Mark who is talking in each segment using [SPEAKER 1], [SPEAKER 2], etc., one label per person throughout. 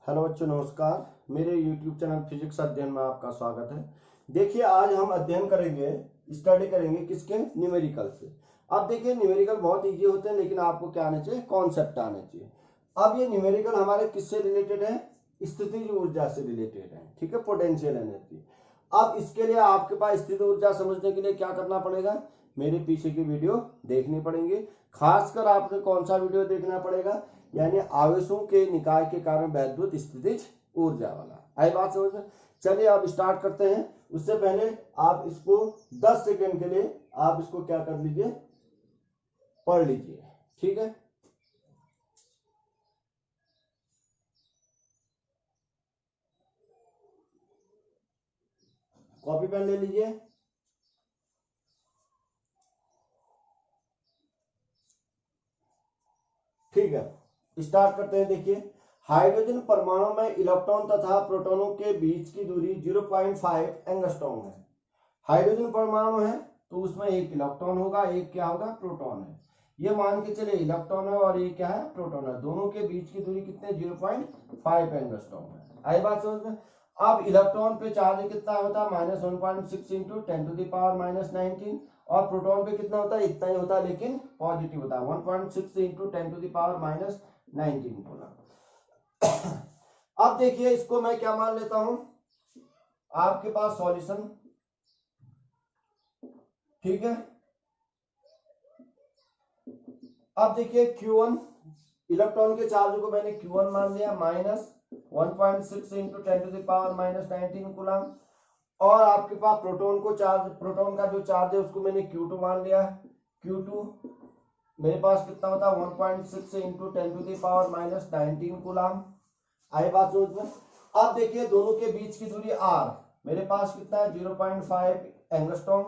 [SPEAKER 1] Hello बच्चों, नमस्कार। मेरे YouTube चैनल फिजिक्स अध्ययन में आपका स्वागत है। देखिए, आज हम अध्ययन करेंगे, स्टडी करेंगे किसके, न्यूमेरिकल से। अब देखिए, न्यूमेरिकल बहुत इजी होते हैं, लेकिन आपको क्या आना चाहिए, कॉन्सेप्ट आना चाहिए। अब ये न्यूमेरिकल हमारे किससे रिलेटेड है, स्थितिज ऊर्जा से रिलेटेड है, ठीक है, पोटेंशियल एनर्जी। अब इसके लिए आपके पास स्थिति ऊर्जा समझने के लिए क्या करना पड़ेगा, मेरे पीछे की वीडियो देखनी पड़ेंगी। खासकर आपने कौन सा वीडियो देखना पड़ेगा, यानी आवेशों के निकाय के कारण वैद्युत स्थितिज ऊर्जा वाला। आई बात समझ में? चलिए अब स्टार्ट करते हैं। उससे पहले आप इसको 10 सेकंड के लिए आप इसको क्या कर लीजिए, पढ़ लीजिए, ठीक है। कॉपी पेन ले लीजिए। ठीक है, स्टार्ट करते हैं। देखिए, हाइड्रोजन परमाणु में इलेक्ट्रॉन तथा प्रोटॉनों के बीच की दूरी 0.5 एंगस्ट्रॉम है। हाइड्रोजन परमाणु है तो उसमें एक इलेक्ट्रॉन होगा, एक क्या होगा, प्रोटॉन है। ये मान के चले इलेक्ट्रॉन है और ये क्या है, प्रोटॉन है। दोनों के बीच की दूरी कितने, 0.5 एंगस्ट्रॉम है। आई बात समझ में? अब इलेक्ट्रॉन पे चार्ज कितना होता है, -1.6 इंटू 10⁻⁻19। और प्रोटॉन पे कितना होता है, इतना ही होता है, लेकिन पॉजिटिव होता है, 1.6 इंटू 10⁻⁻19 होगा। अब देखिए, इसको मैं क्या मान लेता हूं, आपके पास सॉल्यूशन, ठीक है। अब देखिए Q1, इलेक्ट्रॉन के चार्ज को मैंने Q1 मान लिया, -1.6 इंटू 10⁻⁻19 कूलम। और आपके पास प्रोटॉन को चार्ज, प्रोटॉन का जो चार्ज है उसको मैंने Q2 मान लिया। Q2 मेरे पास कितना होता है, 1.6 इंटू 10⁻⁻19 कूलम। आई बात समझ में? अब देखिए, दोनों के बीच की दूरी r मेरे पास कितना है, 0.5 एंगस्ट्रॉम।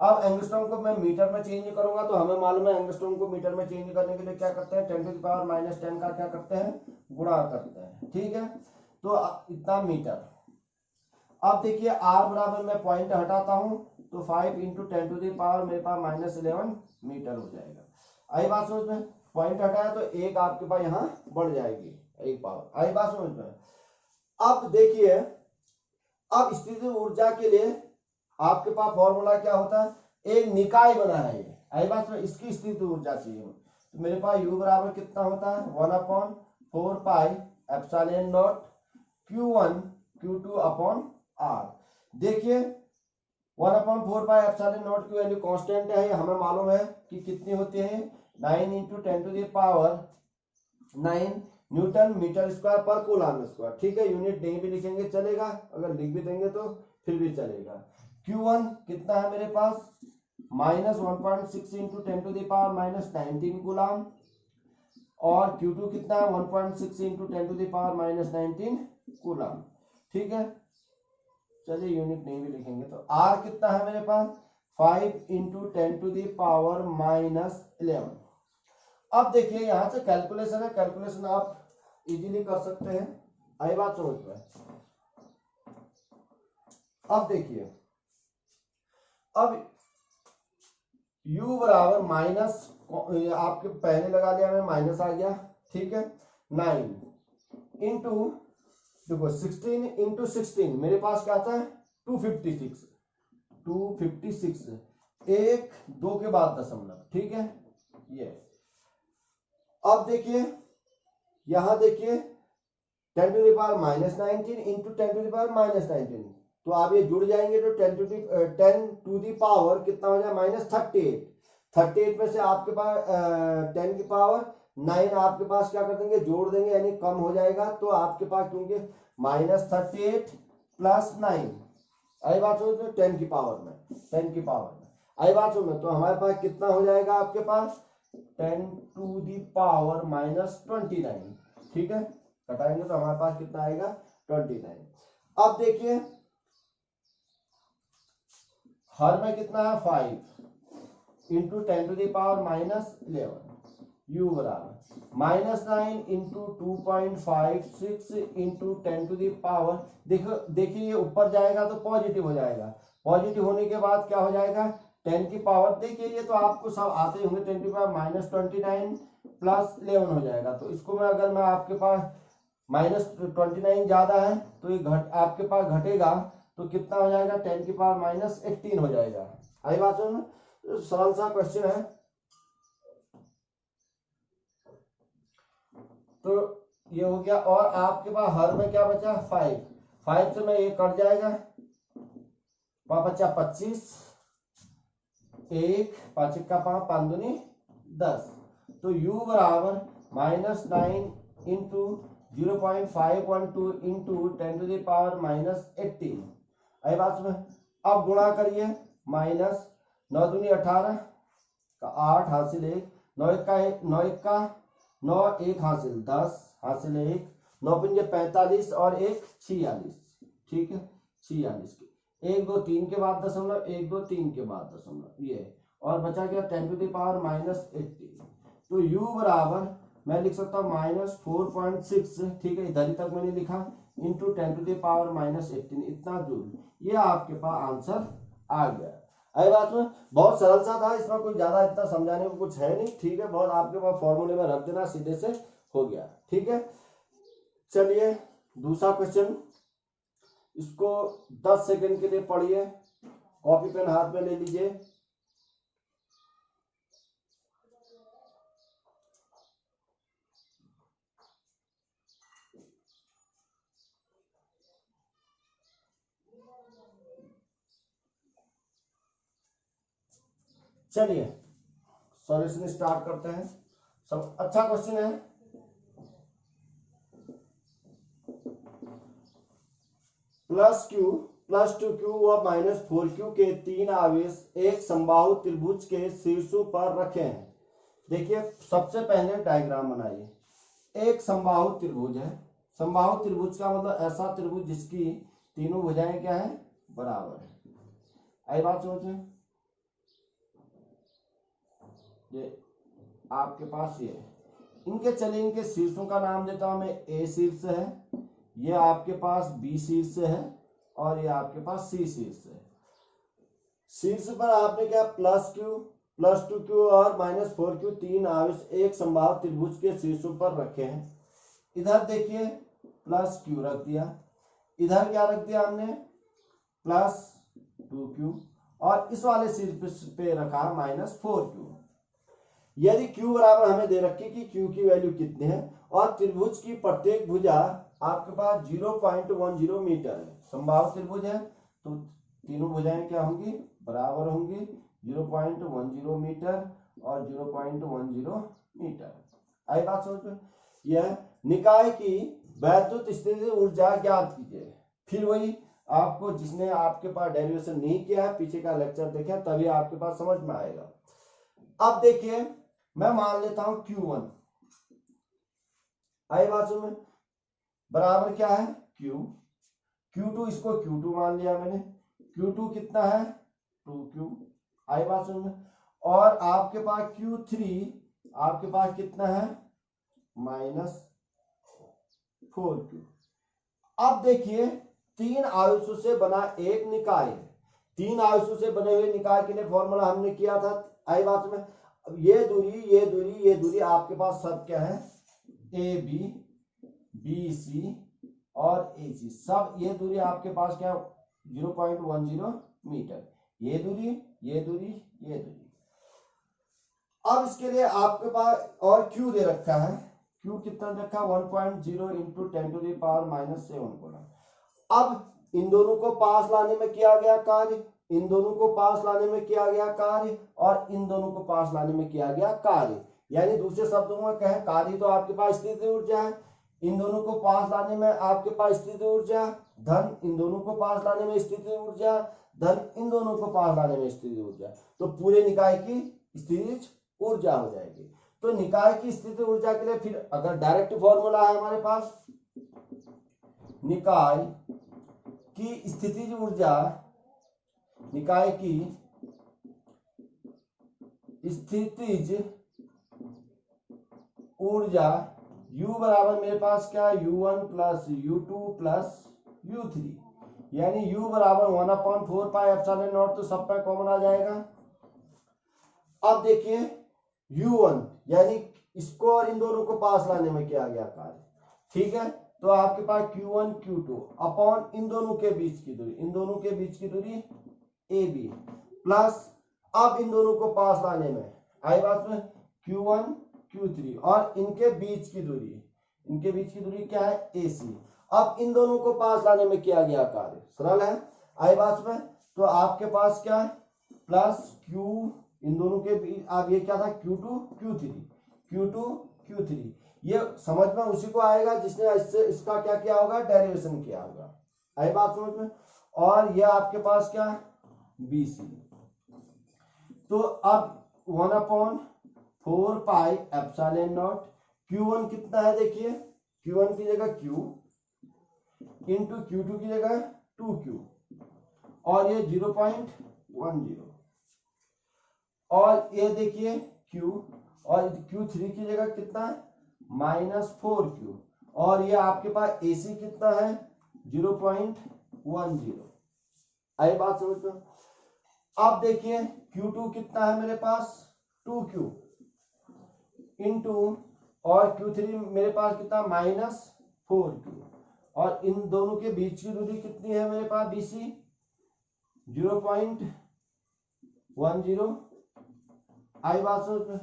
[SPEAKER 1] अब एंगस्ट्रॉम को मैं मीटर में चेंज करूंगा तो हमें मालूम है एंगस्ट्रॉम को मीटर में चेंज करने के लिए क्या करते हैं, 10⁻⁻10 का क्या करते हैं, गुणा करते हैं, ठीक है। तो इतना मीटर। अब देखिए, r बराबर मैं पॉइंट हटाता हूं तो 5 इंटू 10⁻, मेरे पास -11 मीटर हो जाएगा। आई बात समझ में? पॉइंट हटाया तो एक आपके पास यहाँ बढ़ जाएगी, एक पावर। आई बात समझ में? अब देखिए, अब स्थितिज ऊर्जा के लिए आपके पास फॉर्मूला क्या होता है, एक निकाय बना है ये। आई बात में? इसकी स्थिति ऊर्जा चाहिए तो मेरे पास U बराबर कितना होता है, 1/4 pi epsilon not Q1 Q2 upon R। देखिए, 1/4 पाई एप्सिलॉन नॉट की वैल्यू कांस्टेंट है, हमें मालूम है कि कितनी होती है, 9 इंटू 10⁻9 न्यूटन मीटर स्क्वायर पर कूलम स्क्वायर, ठीक है। यूनिट नहीं भी लिखेंगे चलेगा, अगर लिख भी देंगे तो फिर भी चलेगा। Q1 कितना है मेरे पास, -1.6 इंटू 10⁻⁻19 कूलम। और Q2 कितना है, 1.6 इंटू 10⁻⁻19 कूलम, ठीक है। चलिए, यूनिट नहीं भी लिखेंगे तो R कितना है मेरे पास, 5 इंटू 10⁻11। अब देखिए, यहां से कैलकुलेशन है, कैलकुलेशन आप इजीली कर सकते हैं। आई बात समझ में? अब देखिए, अब U बराबर माइनस, आपके पहले लगा दिया मैं, माइनस आ गया, ठीक है। 9 इंटू, देखो 16 इंटू 16 मेरे पास क्या आता है, 256 एक दो के बाद दशमलव, ठीक है। ये अब देखिए, यहां देखिए 10⁻⁻19 इंटू 10⁻�19, तो आप ये जुड़ जाएंगे तो 10 टू दी पावर कितना हो जाए, -38। 38 में से आपके पास 10⁻9 आपके पास क्या कर देंगे, जोड़ देंगे, यानी कम हो जाएगा। तो आपके पास क्योंकि -38 प्लस 9, आई बात समझ में, 10 की पावर में, 10 की पावर में, आई बात समझ में। तो हमारे पास कितना हो जाएगा, आपके पास 10⁻⁻29, ठीक है। घटाएंगे तो हमारे पास कितना आएगा, 29। अब देखिए, हर में कितना है, 5 इंटू 10⁻⁻11। U बराबर -9 इंटू 2.56 इंटू 10⁻। देखो, देखिए ये ऊपर जाएगा तो पॉजिटिव हो जाएगा, पॉजिटिव होने के बाद क्या हो जाएगा, 10 की पावर। देखिए, ये तो आपको सब आते होंगे, 10⁻⁻29 प्लस 11 हो जाएगा। तो इसको मैं, अगर मैं आपके पास -29 ज्यादा है तो ये आपके पास घटेगा तो कितना हो जाएगा, 10⁻−18 हो जाएगा। आई बात समझ में? तो सरल सा क्वेश्चन है। तो ये हो गया। और आपके पास हर में क्या बचा, 5 से में ये कट जाएगा, वहां बचा 25, 1 5 का 5 5 दूनी 10। तो u बराबर -9 इंटू 0.512 इंटू 10⁻−18। आई बात में? अब गुणा करिए, -9 दूनी 18 का 8 हासिल 1, 9 का 9 1 हासिल 10 हासिल 1, 9 पंजे 45 और 1 46। ठीक है, 46 के 1 2 3 के बाद दशमलव, 1 2 3 के बाद दशमलव, ये और बचा गया 10⁻−18। तो u बराबर मैं लिख सकता हूँ -4.6, ठीक है, इधर ही तक मैंने लिखा, इंटू 10⁻−18, इतना जूल। ये आपके पास आंसर आ गया। आई बात में? बहुत सरल सा था, इसमें कोई ज्यादा इतना समझाने को कुछ है नहीं। ठीक है, बहुत आपके पास फॉर्मूले में रख देना, सीधे से हो गया। ठीक है, चलिए दूसरा क्वेश्चन, इसको 10 सेकंड के लिए पढ़िए, कॉपी पेन हाथ में ले लीजिए। चलिए सॉल्यूशन स्टार्ट करते हैं। सब अच्छा क्वेश्चन है। +2q व -4q के 3 आवेश एक समबाहु त्रिभुज के शीर्षों पर रखे हैं। देखिए सबसे पहले डायग्राम बनाइए। एक समबाहु त्रिभुज है। समबाहु त्रिभुज का मतलब ऐसा त्रिभुज जिसकी तीनों भुजाएं क्या है, बराबर है। आई बात सोचे? ये आपके पास ये इनके, चलिए इनके शीर्षों का नाम देता हूं मैं। ए शीर्ष है, ये आपके पास बी शीर्ष है और ये आपके पास सी शीर्ष है। शीर्ष पर आपने क्या, +2q और -4q 3 आवेश एक समबाहु त्रिभुज के शीर्षों पर रखे हैं। इधर देखिए +q रख दिया, इधर क्या रख दिया हमने, +2q, और इस वाले शीर्ष पे रखा -4q। यदि q बराबर हमें दे रखी कि q की वैल्यू कितनी है, और त्रिभुज की प्रत्येक भुजा आपके पास 0.10 मीटर है। समबाहु त्रिभुज है तो तीनों भुजाएं क्या होंगी, बराबर होंगी, 0.10 मीटर और 0.10 मीटर। आई बात समझ में? यह निकाय की वैद्युत स्थिति ऊर्जा ज्ञात कीजिए। फिर वही आपको, जिसने आपके पास डेरिवेशन नहीं किया है, पीछे का लेक्चर देखें, तभी आपके पास समझ में आएगा। अब देखिए मैं मान लेता हूं Q1। आई बात समझ में? बराबर क्या है, Q। Q2, इसको Q2 मान लिया मैंने। Q2 कितना है, 2Q। आई बात समझ में? और आपके पास Q3 आपके पास कितना है, -4Q। अब देखिए 3 आवेशों से बना एक निकाय है। 3 आवेशों से बने हुए निकाय के लिए फॉर्मूला हमने किया था। आई बात में? अब ये दूरी, ये दूरी, ये दूरी आपके पास सब क्या है, AB, BC और AC, सब ये दूरी आपके पास क्या, 0.10 मीटर। ये दूरी, ये दूरी, ये दूरी। अब इसके लिए आपके पास और Q दे रखा है। Q कितना रखा, 1.0 इंटू 10⁻⁻7 गुना। अब इन दोनों को पास लाने में किया गया कार्य, इन दोनों को पास लाने में किया गया कार्य, और इन दोनों को पास लाने में किया गया कार्य। यानी दूसरे शब्दों में कहें, कार्य तो आपके पास स्थितिज ऊर्जा है, इन दोनों को पास लाने में आपके पास स्थितिज ऊर्जा, धन इन दोनों को पास लाने में स्थितिज ऊर्जा, धन इन दोनों को पास लाने में स्थितिज ऊर्जा। तो पूरे निकाय की स्थितिज ऊर्जा हो जाएगी। तो निकाय की स्थितिज ऊर्जा के लिए फिर अगर डायरेक्ट फॉर्मूला है हमारे पास, निकाय की स्थितिज ऊर्जा, निकाय की स्थितिज ऊर्जा U बराबर मेरे पास क्या, U1 plus U2 plus U3, यानी U बराबर 1/4πε0, तो सब पे कॉमन आ जाएगा। अब देखिए U1 यानी इसको और इन दोनों को पास लाने में किया गया कार्य, ठीक है। तो आपके पास Q1 Q2 अपॉन इन दोनों के बीच की दूरी, इन दोनों के बीच की दूरी AB प्लस अब इन दोनों को पास लाने में आई बात में Q1 Q3 और इनके बीच की दूरी, इनके बीच की दूरी क्या है AC। अब इन दोनों को पास लाने में किया गया कार्य सरल है आई बात में। तो आपके पास क्या है प्लस Q इन दोनों के बीच, अब ये क्या था Q2 Q3 ये समझ में उसी को आएगा जिसने इससे इसका क्या किया होगा डेरिवेशन किया होगा आई बात समझ में। और ये आपके पास क्या है BC। तो अब 1/4 पाई एप्सिलॉन नॉट Q1 कितना है देखिए, Q1 की जगह Q इंटू Q2 की जगह 2Q और ये 0.10 और ये देखिए Q और Q3 की जगह कितना है -4Q और ये आपके पास AC कितना है 0.10 आई बात समझ में। अब देखिए Q2 कितना है मेरे पास 2Q इंटू और Q3 मेरे पास कितना -4Q और इन दोनों के बीच की दूरी कितनी है मेरे पास BC 0.10 आई बात समझ में।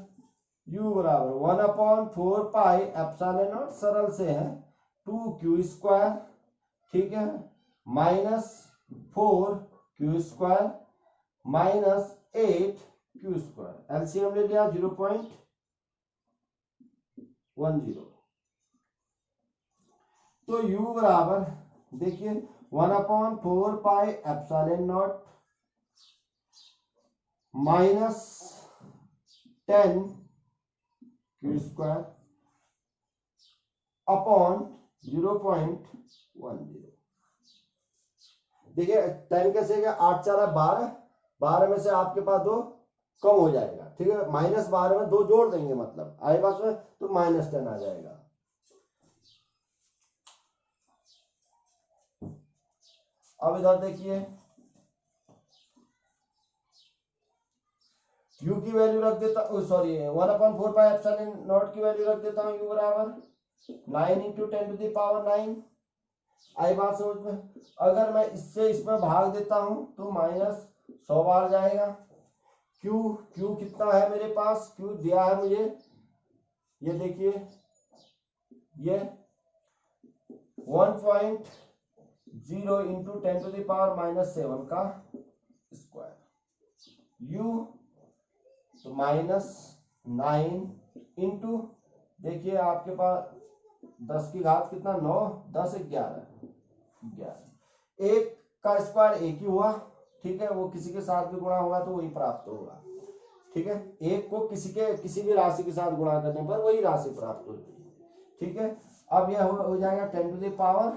[SPEAKER 1] U बराबर 1/4 पाई एप्सिलॉन नॉट सरल से है 2Q स्क्वायर ठीक है -4Q square -8Q square LCM ले लिया 0.10 तो U बराबर देखिए 1/4 pi epsilon not -10Q square upon 0.10 देखिए 10 कैसे गया 8 4 12 12 में से आपके पास 2 कम हो जाएगा ठीक है -12 में 2 जोड़ देंगे मतलब आई पास में तो -10 आ जाएगा। अब इधर देखिए U की वैल्यू रख देता सॉरी 1/4 पाई एप्सिलॉन नॉट की वैल्यू रख देता हूं U बराबर 9 × 10⁹ आई बात समझ में। अगर मैं इससे इसमें भाग देता हूं तो -100 बार जाएगा। Q कितना है मेरे पास Q दिया है मुझे ये देखिए ये 1.0 × 10⁻⁻7 का स्क्वायर U तो -9 इंटू देखिए आपके पास 10 की घात कितना 9 10 11 एक का स्क्वायर एक ही हुआ ठीक है वो किसी के साथ भी गुणा होगा तो वही प्राप्त होगा ठीक है एक को किसी भी राशि के साथ गुणा करने पर वही राशि प्राप्त होती है ठीक है। अब यह हो जाएगा 10⁻14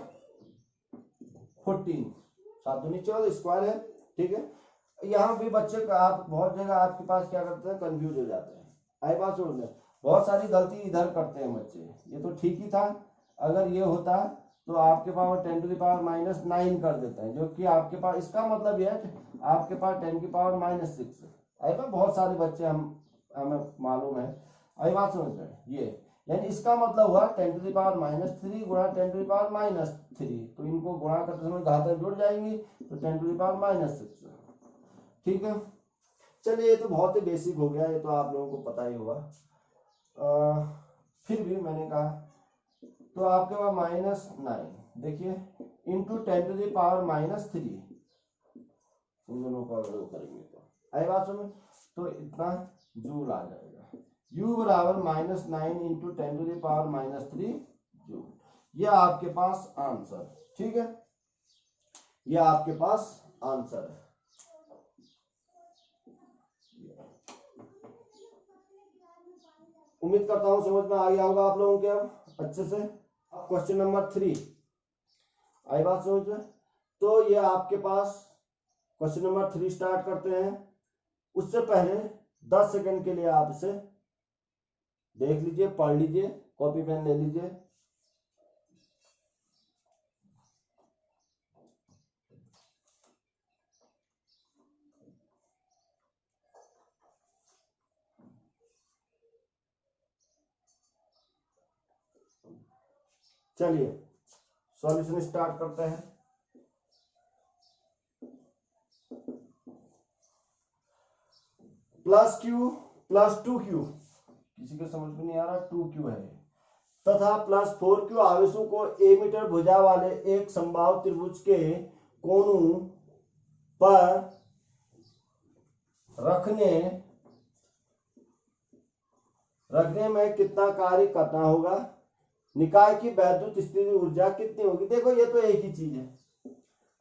[SPEAKER 1] 7 दूनी 14 स्क्वायर है ठीक है। यहाँ भी बच्चे आप बहुत जगह आपके पास क्या करते हैं कंफ्यूज हो जाते हैं आई बात समझ में बहुत सारी गलती इधर करते हैं बच्चे। ये तो ठीक ही था अगर ये होता तो आपके पास 10⁻⁻9 कर देते हैं जो कि आपके पास इसका मतलब यह है आपके पास 10⁻⁻6 आई बात बहुत सारे बच्चे हमें मालूम है आई बात समझ में ये यानी इसका मतलब हुआ 10⁻³ गुणा 10⁻³ तो इनको गुणा करते समय घातें जुड़ जाएंगी तो 10⁻⁻6 ठीक है। चलिए ये तो बहुत ही बेसिक हो गया ये तो आप लोगों को पता ही होगा फिर भी मैंने कहा तो आपके पास -9 देखिए इंटू 10⁻⁻3 इन दोनों को अगर करेंगे तो आई बात समझ तो इतना जूल आ जाएगा U बराबर -9 इंटू 10⁻⁻3 जूल। यह आपके पास आंसर ठीक है यह आपके पास आंसर है। उम्मीद करता हूं समझ में आ गया होगा आप लोगों के अब अच्छे से। अब क्वेश्चन नंबर 3 आई बात समझ में तो ये आपके पास क्वेश्चन नंबर 3 स्टार्ट करते हैं। उससे पहले 10 सेकंड के लिए आप इसे देख लीजिए पढ़ लीजिए कॉपी पेन ले लीजिए। चलिए सॉल्यूशन स्टार्ट करते हैं। प्लस क्यू प्लस 2q, किसी को समझ में नहीं आ रहा, 2q है, तथा प्लस 4q आवेशों को ए मीटर भुजा वाले एक समबाहु त्रिभुज के कोणों पर रखने में कितना कार्य करना होगा, निकाय की वैद्युत स्थिति ऊर्जा कितनी होगी। देखो ये तो एक ही चीज है,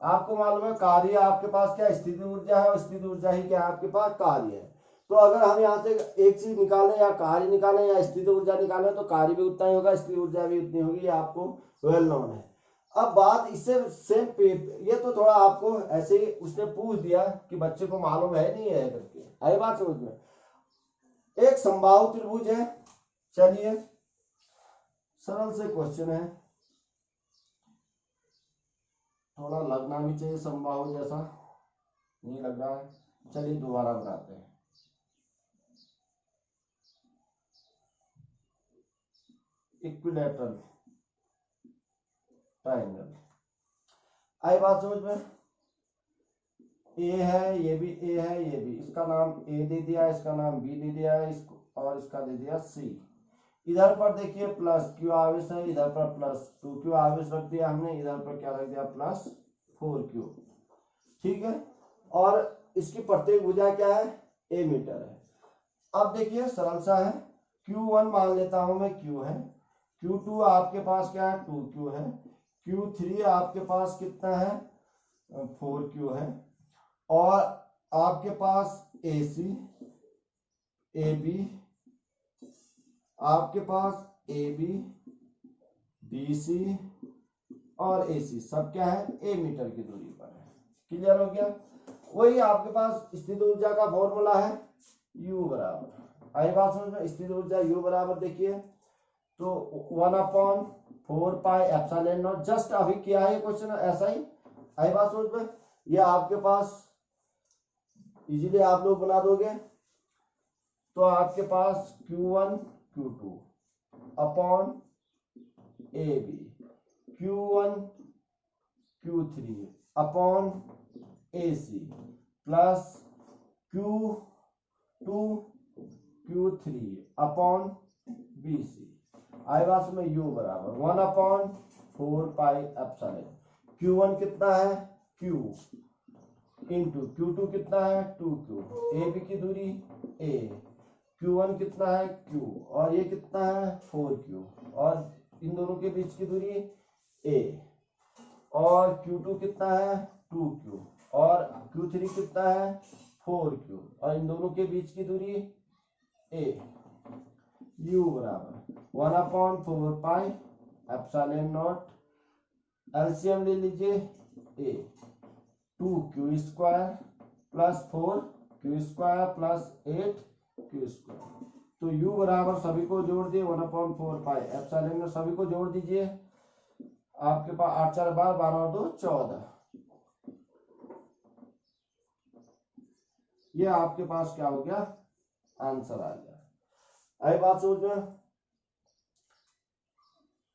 [SPEAKER 1] आपको मालूम है कार्य आपके पास क्या स्थिति ऊर्जा है और स्थिति ऊर्जा ही क्या है आपके पास कार्य है। तो अगर हम यहाँ से एक चीज निकालें या कार्य निकालें या स्थिति ऊर्जा निकालें तो कार्य भी उतना ही होगा, स्थिति ऊर्जा भी उतनी होगी, ये आपको वेल नोन है। अब बात इससे सेम, ये तो थोड़ा आपको ऐसे ही उसने पूछ दिया कि बच्चे को मालूम है नहीं है करके, आई बात समझ में। एक समबाहु त्रिभुज है, चलिए सरल से क्वेश्चन है, थोड़ा लगना भी चाहिए समबाहु जैसा, नहीं लग रहा है, चलिए दोबारा बनाते हैं। इक्विलैटरल ट्रायंगल, आई बात समझ में। ए है, ये भी ए है, ये भी, इसका नाम ए दे दिया, इसका नाम बी दे दिया, इसको और इसका दे दिया सी। इधर पर देखिए प्लस क्यू आवेश है, इधर पर प्लस 2q आवेश रख दिया हमने, इधर पर क्या रख दिया प्लस 4q, ठीक है। और इसकी प्रत्येक भुजा क्या है, ए मीटर है। अब देखिए सरल सा है, Q1 मान लेता हूं मैं Q है, Q2 आपके पास क्या है 2q है, Q3 आपके पास कितना है 4q है, और आपके पास AC AB, आपके पास AB BC और AC सब क्या है ए मीटर की दूरी पर है। क्लियर हो गया। वही आपके पास स्थिति ऊर्जा का फॉर्मूला है U बराबर, आई बात समझ में, स्थिति ऊर्जा U बराबर देखिए तो 1/4 पाई एप्सिलॉन नॉट, जस्ट अभी किया है क्वेश्चन ऐसा ही, आई बात समझ में। ये आपके पास इजीली आप लोग बना दोगे, तो आपके पास Q1 Q2 upon AB, Q1 Q3 upon AC plus Q2 Q3 upon BC, आई बात में U बराबर 1/4 पाई एप्सिलॉन। Q1 कितना है Q इंटू Q2 कितना है 2Q, AB की दूरी A, Q1 कितना है Q और ये कितना है 4Q, और इन दोनों के बीच की दूरी A, और Q2 कितना है 2Q और Q3 कितना है 4Q, और इन दोनों के बीच की दूरी A। U बराबर 1/4 पाई एप्सिलॉन नॉट, एलसीएम ले लीजिए A, 2q square plus 4q square plus 8q square, तो u बराबर सभी को जोड़ दिए 1/4 पाई एप्सिलॉन में, सभी को जोड़ दीजिए, आपके पास 8 4 12 12 और 2 14, ये आपके पास क्या हो गया आंसर आ गया। आई बात समझ में,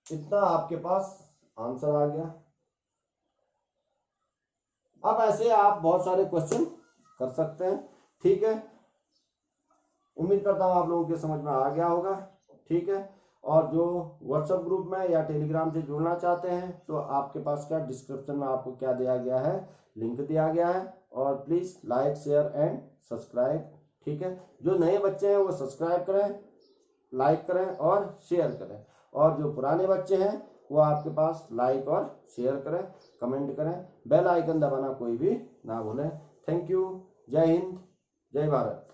[SPEAKER 1] इतना आपके पास आंसर आ गया। अब ऐसे आप बहुत सारे क्वेश्चन कर सकते हैं, ठीक है। उम्मीद करता हूं आप लोगों के समझ में आ गया होगा, ठीक है। और जो व्हाट्सएप ग्रुप में या टेलीग्राम से जुड़ना चाहते हैं तो आपके पास क्या डिस्क्रिप्शन में आपको क्या दिया गया है, लिंक दिया गया है, और please like share and subscribe, ठीक है। जो नए बच्चे हैं वो सब्सक्राइब करें, लाइक करें और शेयर करें, और जो पुराने बच्चे हैं वो आपके पास लाइक और शेयर करें, कमेंट करें, बेल आइकन दबाना कोई भी ना भूलें। थैंक यू, जय हिंद, जय भारत।